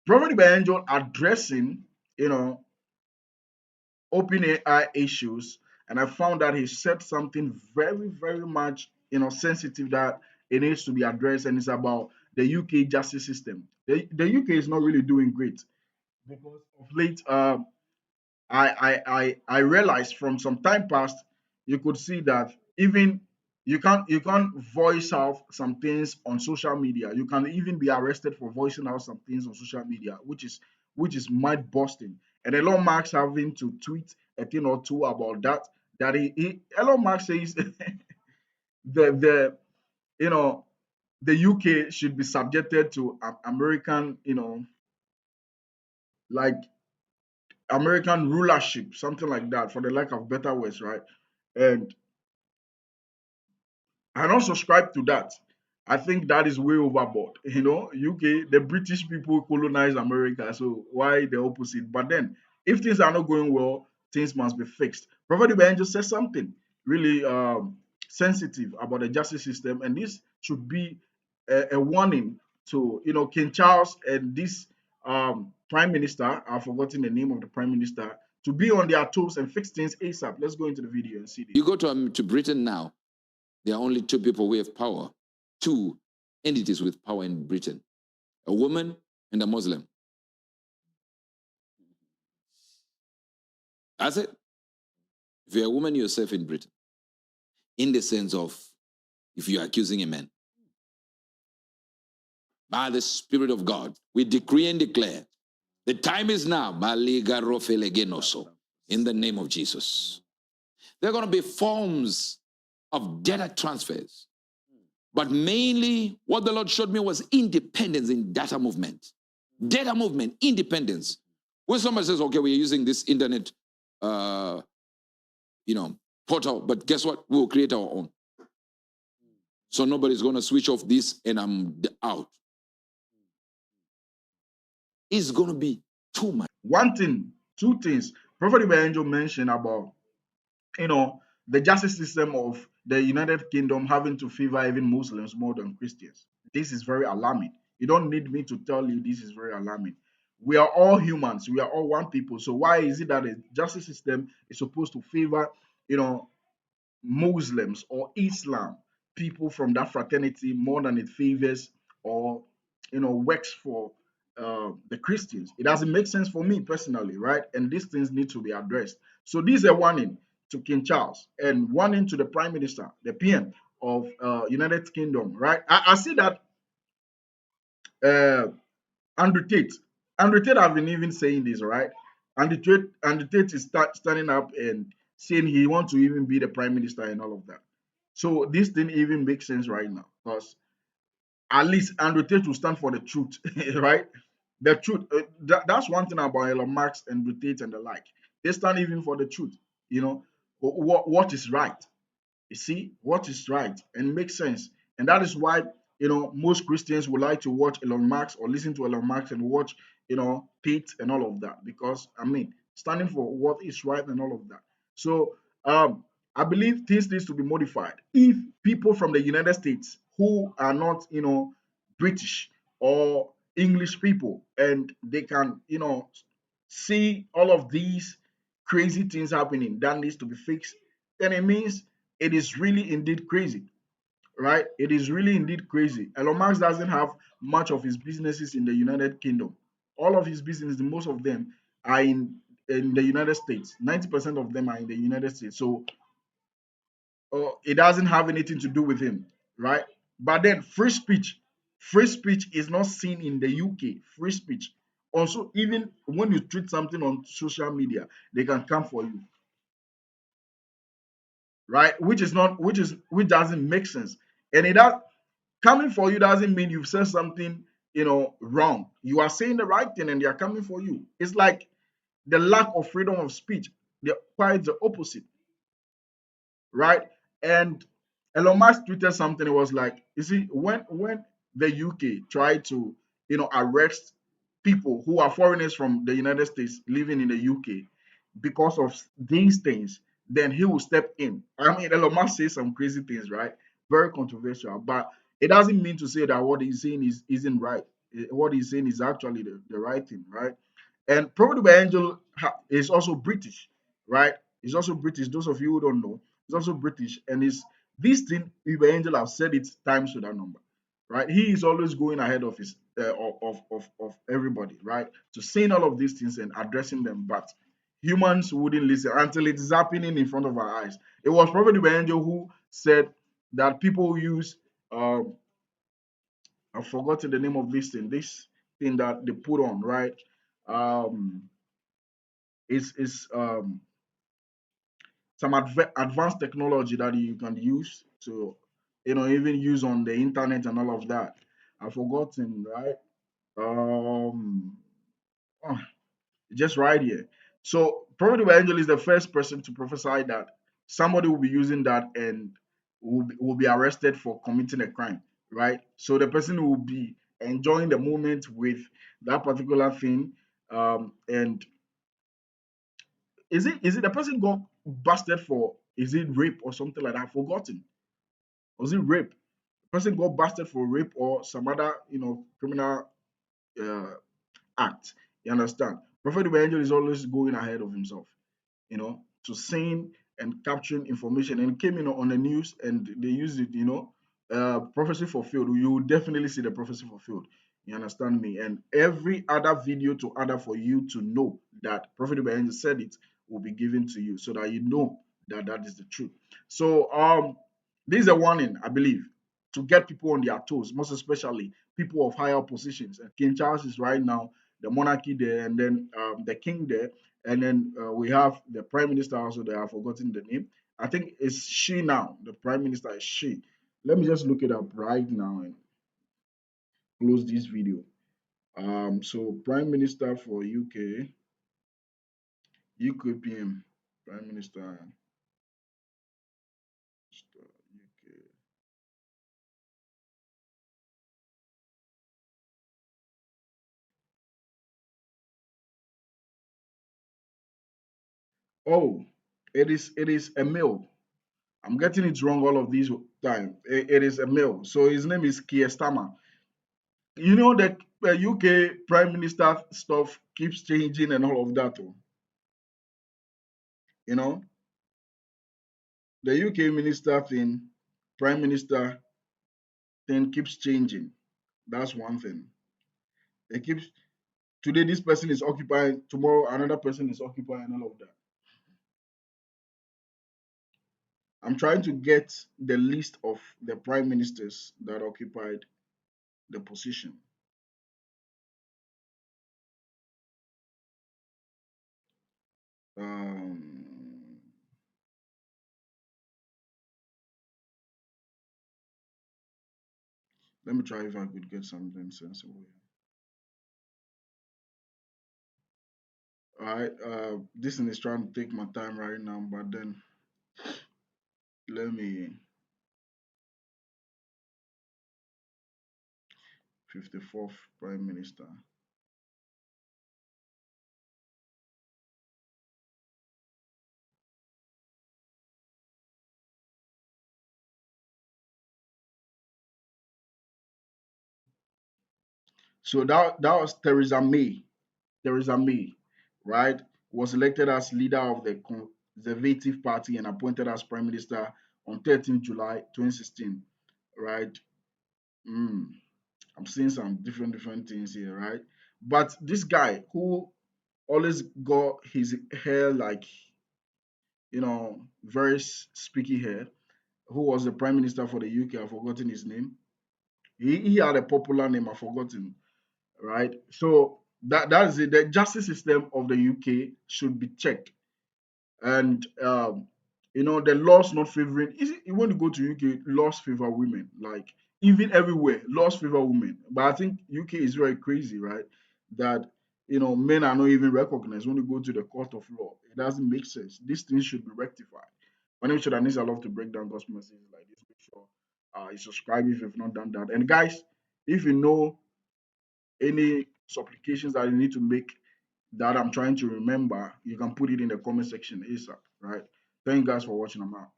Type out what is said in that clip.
Prophet Angel addressing, you know, open AI issues, and I found that he said something very, very much, sensitive that it needs to be addressed, and it's about the UK justice system. The UK is not really doing great because of late. I realized from some time past, you could see that even you can't voice out some things on social media. You can even be arrested for voicing out some things on social media, which is mind busting. And Elon Musk having to tweet a thing or two about that. That Elon Musk says the you know the UK should be subjected to American, like American rulership, something like that, for the lack of better words, right? And I don't subscribe to that. I think that is way overboard. UK, the British people colonized America, so why the opposite? But then, if things are not going well, things must be fixed. Prophet Ibrahim just said something really sensitive about the justice system, and this should be a warning to King Charles and this Prime Minister. I've forgotten the name of the Prime Minister, to be on their toes and fix things ASAP. Let's go into the video and see this. You go to Britain now, there are only two people who have power, two entities with power in Britain, a woman and a Muslim. That's it. If you're a woman, you're safe in Britain. In the sense of, if you're accusing a man, by the Spirit of God, we decree and declare, the time is now, in the name of Jesus. There are going to be forms of data transfers. But mainly, what the Lord showed me was independence in data movement. Data movement, independence. When somebody says, okay, we're using this internet, portal, but guess what? We'll create our own. So nobody's going to switch off this and I'm out. It's going to be too much. One thing, two things. Prophet Ibrahim mentioned about, the justice system of the United Kingdom having to favor even Muslims more than Christians. This is very alarming. You don't need me to tell you this is very alarming. We are all humans. We are all one people. So why is it that the justice system is supposed to favor, Muslims or Islam, people from that fraternity, more than it favors or works for the Christians? It doesn't make sense for me personally, right? And these things need to be addressed. So this is a warning to King Charles and warning to the Prime Minister, the PM of United Kingdom, right? I see that uh, Andrew Tate, Andrew Tate have been even saying this, right? Andrew Tate is standing up and saying he wants to even be the Prime Minister and all of that. So this thing even makes sense right now because at least Andrew Tate will stand for the truth, right? The truth. That's one thing about Elon Musk and Andrew Tate and the like. They stand even for the truth. What is right. You see what is right and makes sense, and that is why most Christians would like to watch Elon Musk or listen to Elon Musk and watch Tate and all of that, because I mean standing for what is right and all of that. So I believe things needs to be modified. If people from the United States who are not British or English people, and they can see all of these crazy things happening that needs to be fixed, then it means it is really indeed crazy, right? It is really indeed crazy. Elon Musk doesn't have much of his businesses in the United Kingdom. All of his business, most of them are in the United States. 90% of them are in the United States. So it doesn't have anything to do with him, right? But then free speech is not seen in the UK. Free speech. Also, even when you tweet something on social media, they can come for you, right? Which doesn't make sense. And it does coming for you doesn't mean you've said something, wrong. You are saying the right thing and they are coming for you. It's like the lack of freedom of speech. They're quite the opposite, right? And Elon Musk tweeted something. It was like, you see, when the UK tried to, arrest people who are foreigners from the United States living in the UK because of these things, then he will step in. I mean, Elon Musk says some crazy things, right? Very controversial. But It doesn't mean to say that what he's saying isn't right. What he's saying is actually the right thing, right? And Prophet Angel is also British, right? He's also British. Those of you who don't know, he's also British, and is this thing Uber Angel have said it times to that number, right? He is always going ahead of his of everybody, right? To saying all of these things and addressing them, but humans wouldn't listen until it is happening in front of our eyes. It was Prophet Uber Angel who said that people use um I've forgotten the name of this thing that they put on, right? Um is some advanced technology that you can use to, even use on the internet and all of that. I've forgotten, right? Um, oh, just right here. So Prophet Evangel is the first person to prophesy that somebody will be using that and will be arrested for committing a crime, right? So the person will be enjoying the moment with that particular thing, and is it the person got busted for, is it rape or something like that? I've forgotten. Was it rape? The person got busted for rape or some other criminal uh, act. You understand? Prophet Evangel is always going ahead of himself, to saying and capturing information, and came on the news and they used it, prophecy fulfilled. You will definitely see the prophecy fulfilled. You understand me? And every other video to other for you to know that Prophet Ibrahim said it will be given to you so that you know that that is the truth. So this is a warning, I believe, to get people on their toes, most especially people of higher positions. And King Charles is right now, the monarchy there, and then the king there, and then we have the prime minister also there. I've forgotten the name. I think it's she now. The prime minister is she. Let me just look it up right now and close this video. So prime minister for UK, UKPM, prime minister, UK. Oh, it is a male. I'm getting it wrong all of these time. It is a male. So his name is Keir Starmer. You know that UK prime minister stuff keeps changing and all of that. Oh. You know, the UK minister thing, prime minister thing keeps changing. That's one thing. It keeps today this person is occupying, tomorrow another person is occupying, all of that. I'm trying to get the list of the prime ministers that occupied the position. Um, Let me try if I could get something sensible. All right, this thing is trying to take my time right now, but then let me 54th prime minister. So that was Theresa May. Theresa May, right, was elected as leader of the Conservative Party and appointed as prime minister on 13 July 2016, right? Mm, I'm seeing some different things here, right? But this guy who always got his hair like, very spiky hair, who was the prime minister for the UK, I've forgotten his name. He had a popular name, I've forgotten, right? So that is it. The justice system of the UK should be checked, and the laws not favoring. Is it when you go to UK, laws favor women, like even everywhere, laws favor women. But I think UK is very crazy, right? That men are not even recognized when you go to the court of law. It doesn't make sense. These things should be rectified. My name is Shodanis. I love to break down gospel messages like this. Make sure you subscribe if you've not done that. And guys, if you know any supplications that you need to make that I'm trying to remember, you can put it in the comment section ASAP, right? Thank you guys for watching. I'm out.